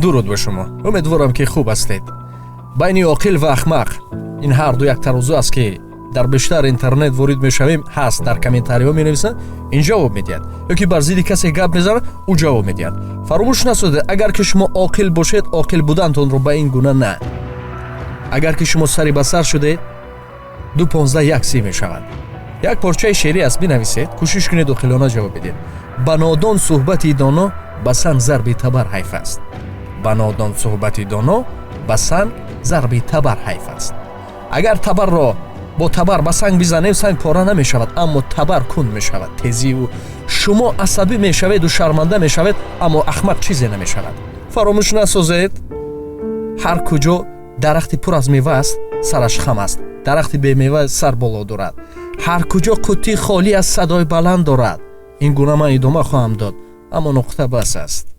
дуруд ба шумо. умедворам ки хуб ҳастед. байни оқил ва ахмақ ин ҳарду як тарозу аст ки дар бештар интернет ворид мешавем, ҳаст дар комментариҳо менависанд, ин ҷавоб медиҳад, ёки бар зидди касе гап мезанад, ӯ ҷавоб медиҳад. фаромӯш насозед, агар ки шумо оқил бошед, оқил будантонро ба ин гуна на. агар ки шумо сари ба сар шудед, 2-15 1-30 мешавад. як порчаи шеърӣ аст, бинависед, кӯшиш кунед оқилона ҷавоб бидед. ба нодон суҳбати доно, ба санг зарби табар ҳайф аст. ба нодон суҳбати доно, ба санг зарби табар ҳайф аст. агар табарро бо табар ба санг бизанем, санг пора намешавад, аммо табар кунд мешавад, тезиву шумо асабӣ мешаведу шарманда мешавед, аммо ахмақ чизе намешавад. фаромӯш насозед, ҳар куҷо дарахти пур аз мева аст, сараш хам аст. дарахти бемева сар боло дорад. ҳар куҷо қуттии холӣ аз садои баланд дорад. ин гуна ман идома хоҳам дод, аммо нуқта бас аст.